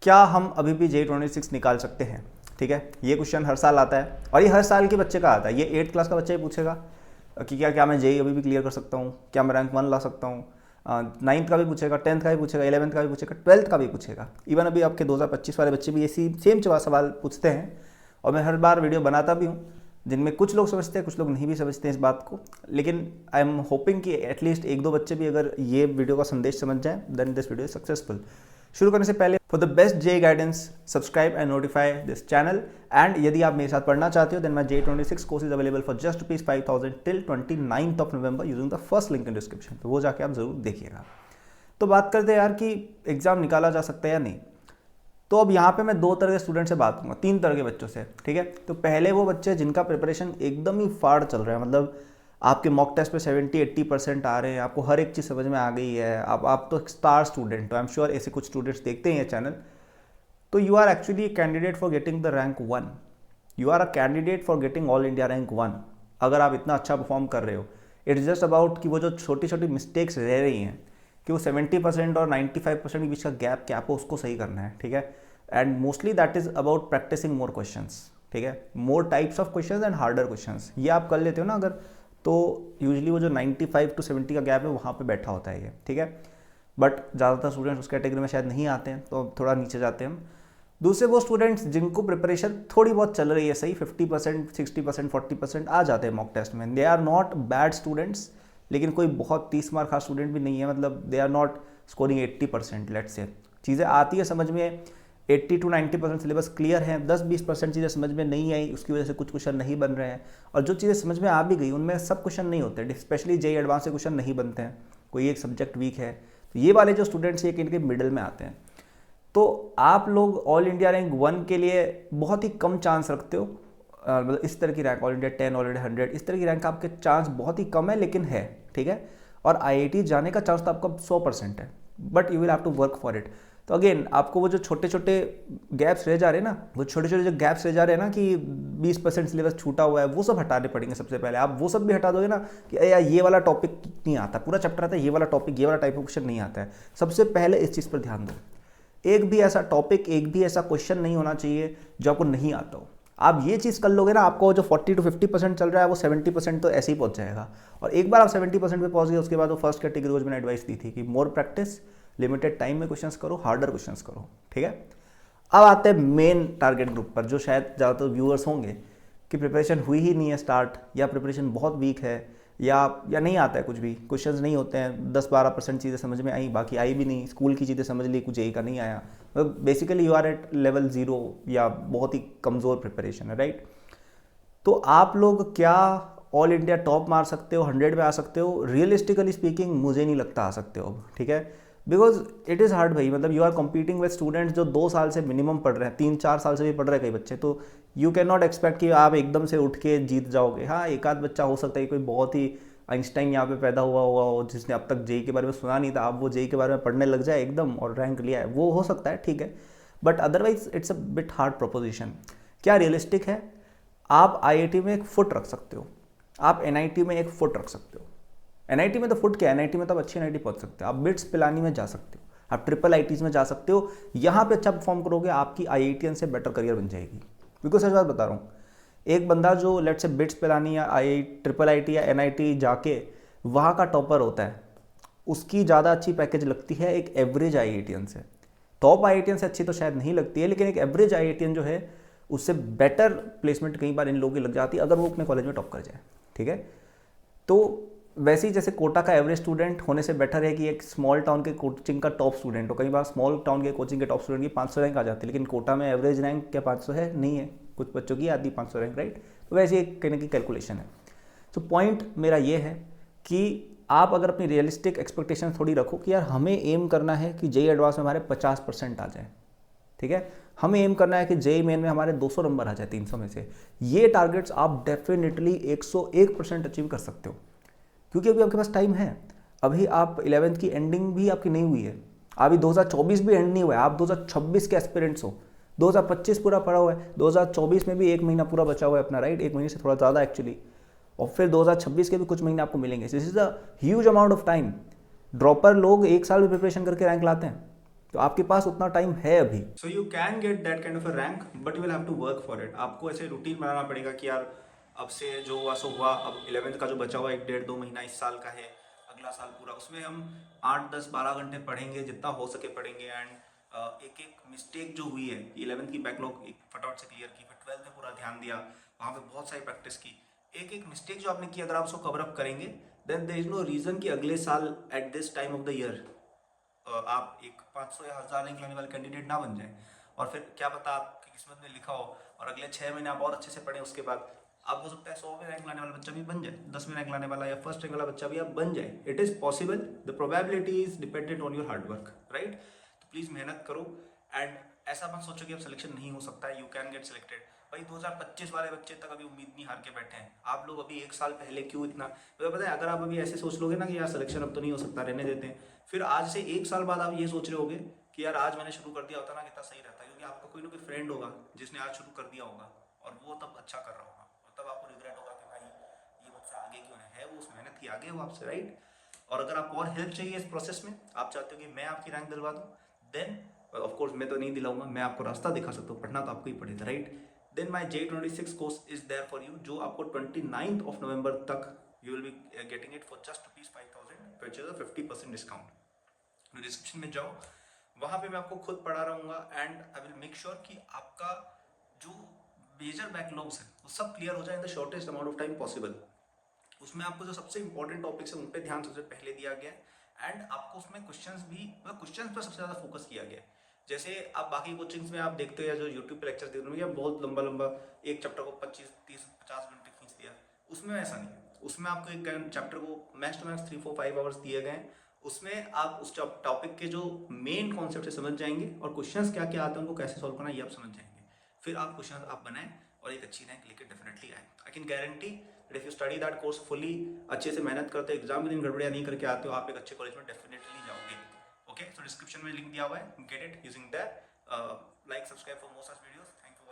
क्या हम अभी भी J26 निकाल सकते हैं? ठीक है, ये क्वेश्चन हर साल आता है और ये हर साल के बच्चे का आता है। ये 8th क्लास का बच्चा ही पूछेगा कि क्या मैं जेई अभी भी क्लियर कर सकता हूँ, क्या मैं रैंक 1 ला सकता हूँ। 9th का भी पूछेगा, 10th का भी पूछेगा, 11th का भी पूछेगा, 12th का भी पूछेगा। इवन अभी आपके 2025 वाले बच्चे भी ऐसी सेम सवाल पूछते हैं और मैं हर बार वीडियो बनाता भी हूँ, जिनमें कुछ लोग समझते हैं, कुछ लोग नहीं भी समझते हैं इस बात को। लेकिन आई एम होपिंग कि एटलीस्ट 1-2 बच्चे भी अगर ये वीडियो का संदेश समझ जाएं, then this video is successful. शुरू करने से पहले for the best J guidance subscribe and notify this channel. And यदि आप मेरे साथ पढ़ना चाहते हो then my J26 course is available for just ₹5,000 till 29th of November using the first link in description. तो वो जाके आप जरूर देखिएगा। तो बात करते हैं यार कि एग्जाम निकाला जा सकता है या नहीं। तो अब यहाँ पे मैं 2 तरह के स्टूडेंट से बात करूँगा, 3 तरह के बच्चों से। ठीक है, तो पहले वो बच्चे जिनका प्रिपरेशन एकदम ही फाड़ चल रहा है, मतलब आपके मॉक टेस्ट पे 70-80% आ रहे हैं, आपको हर एक चीज़ समझ में आ गई है, आप तो स्टार स्टूडेंट हो। आई एम श्योर ऐसे कुछ स्टूडेंट्स देखते हैं ये चैनल। तो you are actually candidate for getting the rank 1। You are a candidate for getting all India rank 1 अगर आप इतना अच्छा परफॉर्म कर रहे हो। इट्स जस्ट अबाउट कि वो जो छोटी छोटी मिस्टेक्स रह रही हैं कि वो 70% और 95% के बीच का गैप क्या आपको उसको सही करना है। ठीक है, and mostly that is about practising more questions. ठीक है, more types of questions and harder questions, ये आप कर लेते हो ना अगर, तो यूजुअली वो जो 95 to 70 का गैप है वहाँ पे बैठा होता है ये। ठीक है, बट ज़्यादातर स्टूडेंट्स उस कैटेगरी में शायद नहीं आते हैं, तो थोड़ा नीचे जाते हैं हम। दूसरे वो स्टूडेंट्स जिनको प्रिपरेशन थोड़ी बहुत चल रही है सही, 50%, 60%, 40% आ जाते हैं मॉक टेस्ट में। They are not bad students, लेकिन कोई बहुत 30 मार्क का स्टूडेंट भी नहीं है, मतलब they are not scoring 80%। Let's say चीज़ें आती है समझ में, 80 to 90% सिलेबस क्लियर है, 10-20% चीज़ें समझ में नहीं आई, उसकी वजह से कुछ क्वेश्चन नहीं बन रहे हैं। और जो चीज़ें समझ में आ भी गई उनमें सब क्वेश्चन नहीं होते, स्पेशली जेई एडवांस से क्वेश्चन नहीं बनते हैं, कोई एक सब्जेक्ट वीक है। तो ये वाले जो स्टूडेंट्स एक इनके मिडिल में आते हैं। तो आप लोग ऑल इंडिया रैंक 1 के लिए बहुत ही कम चांस रखते हो, मतलब इस तरह की rank all India 10, all India 100, इस तरह की रैंक आपके चांस बहुत ही कम है, लेकिन है। ठीक है, और IIT जाने का चांस तो आपका 100% है, but you will have to work for it. तो अगेन आपको वो जो छोटे छोटे गैप्स रह जा रहे हैं ना, वो छोटे छोटे जो गैप्स रह जा रहे हैं ना कि 20% सिलेबस छूटा हुआ है, वो सब हटाने पड़ेंगे सबसे पहले। आप वो सब भी हटा दोगे ना कि यार ये वाला टॉपिक नहीं आता, पूरा चैप्टर आता है, ये वाला टॉपिक, ये वाला टाइप ऑफ क्वेश्चन नहीं आता है, सबसे पहले इस चीज़ पर ध्यान दो। एक भी ऐसा टॉपिक, एक भी ऐसा क्वेश्चन नहीं होना चाहिए जो आपको नहीं आता हो। आप ये चीज़ कर लोगे ना, आपको जो 40 to 50% चल रहा है वो 70% तो ऐसे ही पहुंच जाएगा। और एक बार आप 70% पे पहुंच गए, उसके बाद वो फर्स्ट कैटेगरी मैंने एडवाइस दी थी कि मोर प्रैक्टिस, लिमिटेड टाइम में क्वेश्चंस करो, हार्डर क्वेश्चंस करो। ठीक है, अब आते हैं मेन टारगेट ग्रुप पर, जो शायद ज़्यादातर व्यूअर्स होंगे कि प्रिपरेशन हुई ही नहीं है स्टार्ट, या प्रिपरेशन बहुत वीक है, या नहीं आता है कुछ भी, क्वेश्चंस नहीं होते हैं, 10-12% चीज़ें समझ में आई, बाकी आई भी नहीं, स्कूल की चीज़ें समझ ली, कुछ जेई का नहीं आया। मतलब basically you are at level 0 या बहुत ही कमज़ोर प्रिपरेशन है, राइट। तो आप लोग क्या ऑल इंडिया टॉप मार सकते हो, 100 पे आ सकते हो? रियलिस्टिकली स्पीकिंग मुझे नहीं लगता आ सकते हो। ठीक है, बिकॉज इट इज़ हार्ड भाई, मतलब you are competing with students जो 2 साल से मिनिमम पढ़ रहे हैं, 3-4 साल से भी पढ़ रहे हैं कई बच्चे। तो यू कैन नॉट एक्सपेक्ट कि आप एकदम से उठ के जीत जाओगे। हाँ, एक आध बच्चा हो सकता है, कोई बहुत ही आइंस्टाइन यहाँ पे पैदा हुआ हो जिसने अब तक जेई के बारे में सुना नहीं था, अब वो जेई के बारे में पढ़ने लग जाए एकदम और रैंक लिया है, वो हो सकता है, ठीक है। But otherwise it's a bit hard proposition. क्या रियलिस्टिक है? आप IIT में एक फुट रख सकते हो, आप NIT में एक फुट रख सकते हो। NIT में तो फुट क्या, NIT में तो आप अच्छी NIT पहुंच सकते हो, आप बिट्स पिलानी में जा सकते हो, आप IIITs में जा सकते हो। यहाँ पे अच्छा परफॉर्म करोगे, आपकी IITian से बेटर करियर बन जाएगी। बिल्कुल सच बात बता रहा हूँ। एक बंदा जो लेट से बिट्स पिलानी या IIT या NIT जाके वहाँ का टॉपर होता है, उसकी ज़्यादा अच्छी पैकेज लगती है एक एवरेज IITian से। टॉप IITian से अच्छी तो शायद नहीं लगती है, लेकिन एक एवरेज IITian जो है उससे बेटर प्लेसमेंट कई बार इन लोगों की लग जाती है अगर वो अपने कॉलेज में टॉप कर जाए। ठीक है, तो वैसे ही जैसे कोटा का एवरेज स्टूडेंट होने से बेटर है कि एक स्मॉल टाउन के कोचिंग का टॉप स्टूडेंट हो। कई बार स्मॉल टाउन के कोचिंग के टॉप स्टूडेंट की 500 रैंक आ जाती है, लेकिन कोटा में एवरेज रैंक क्या 500 है? नहीं है, कुछ बच्चों की आती 500 रैंक, राइट। तो वैसे एक कहने की कैलकुलेशन है। तो पॉइंट मेरा ये है कि आप अगर अपनी रियलिस्टिक एक्सपेक्टेशन थोड़ी रखो कि यार हमें एम करना है कि जेई एडवांस में हमारे 50% आ जाए। ठीक है, हमें एम करना है कि जेई मेन में हमारे 200 नंबर आ जाए 300 में से। ये टारगेट्स आप डेफिनेटली 101% अचीव कर सकते हो, क्योंकि अभी आपके पास टाइम है। अभी आप 11th की एंडिंग भी आपकी नहीं हुई है, अभी 2024 भी एंड नहीं हुआ है, आप 2026 के एस्पिरेंट्स हो। 2025 पूरा पड़ा हुआ है, 2024 में भी 1 महीना पूरा बचा हुआ है अपना, राइट, 1 महीने से थोड़ा ज़्यादा एक्चुअली, और फिर 2026 के भी कुछ महीने आपको मिलेंगे। This is a huge amount of time. Dropper लोग 1 साल में प्रिपरेशन करके रैंक लाते हैं, तो आपके पास उतना टाइम है अभी। So you can get that kind of a rank, but you will have to work for it. आपको ऐसे रूटीन बनाना पड़ेगा कि यार अब से जो हुआ सो हुआ, अब 11th का जो बचा हुआ 1 डेढ़ 2 महीना इस साल का है, अगला साल पूरा उसमें हम 8 10 12 घंटे पढ़ेंगे, जितना हो सके पढ़ेंगे। एंड एक एक मिस्टेक जो हुई है, 11th की बैकलॉग एक फटाफट से क्लियर की, फिर 12th में पूरा ध्यान दिया, वहाँ पे बहुत सारी प्रैक्टिस की। एक एक मिस्टेक जो आपने की अगर आप उसको कवर अप करेंगे, then there is no reason कि अगले साल at this time of the year आप एक 500 या 1000 रैंक लाने वाले कैंडिडेट ना बन जाए। और फिर क्या पता आपकी किस्मत में लिखा हो और अगले 6 महीने आप और अच्छे से पढ़ें, उसके बाद आप हो सकता है 100 में रैंक लाने वाला बच्चा भी बन जाए, 10 में रैंक लाने वाला या फर्स्ट रैंक वाला बच्चा भी आप बन जाए। It is possible, the probability is dependent on your hard work, right. तो प्लीज़ मेहनत करो। एंड ऐसा मत सोचो कि अब सिलेक्शन नहीं हो सकता है, यू कैन गेट सिलेक्टेड। भाई 2025 वाले बच्चे तक अभी उम्मीद नहीं हार के बैठे हैं, आप लोग अभी 1 साल पहले क्यों इतना, तो पता है अगर आप अभी ऐसे सोच लोगे ना कि यार सिलेक्शन अब तो नहीं हो सकता, रहने देते हैं, फिर आज से 1 साल बाद आप ये सोच रहे होगे कि यार आज मैंने शुरू कर दिया होता ना कितना सही रहता, क्योंकि आपका कोई ना कोई फ्रेंड होगा जिसने आज शुरू कर दिया होगा और वो तब अच्छा कर रहा होगा, और तब आपको रिग्रेट होगा कि भाई ये बच्चा आगे क्यों है वो उस मेहनत की आगे है वो आपसे, राइट। और अगर आपको और हेल्प चाहिए इस प्रोसेस में, आप चाहते हो कि मैं आपकी रैंक दिलवा दूँ, देन ऑफ कोर्स मैं तो नहीं दिलाऊंगा, मैं आपको रास्ता दिखा सकता हूँ, पढ़ना तो आपको ही पड़ेगा, right. Then my J26 course is there for you, जो आपको 29th of November तक you will be getting it for just ₹5,000 which is a 50% discount. Description में जाओ, वहाँ पे मैं आपको खुद पढ़ा रहूँगा and I will make sure कि आपका जो मेजर बैकलॉग्स है वो सब क्लियर हो जाए in the shortest amount of time possible. उसमें आपको जो सबसे इंपॉर्टेंट टॉपिक्स है उन पे ध्यान सबसे पहले दिया गया है एंड आपको उसमें क्वेश्चंस भी, मतलब क्वेश्चंस पर सबसे ज़्यादा फोकस किया गया है। जैसे आप बाकी कोचिंग्स में आप देखते हो या जो यूट्यूब पे लेक्चर देखते हो, बहुत लंबा लंबा एक चैप्टर को 25 30 50 मिनट खींच दिया, उसमें ऐसा नहीं है। उसमें आपको एक चैप्टर को मैक्स टू मैक्स 3 4 5 आवर्स दिए गए हैं, उसमें आप उस टॉपिक के जो मेन कॉन्सेप्ट है समझ जाएंगे और क्वेश्चंस क्या क्या आते हैं उनको कैसे सॉल्व करना ये आप समझ जाएंगे। फिर आप क्वेश्चन आप बनाएं और एक अच्छी रैंक लेके डेफिनेटली आए। I can guarantee that if you study that course fully, अच्छे से मेहनत करते हो, एग्जाम के दिन गड़बड़ियाँ नहीं करके आते हो, आप एक अच्छे कॉलेज में डेफिनेटली जाओगे। ओके, सो डिस्क्रिप्शन में लिंक दिया हुआ है, get it using that, like subscribe for more such videos. Thank you.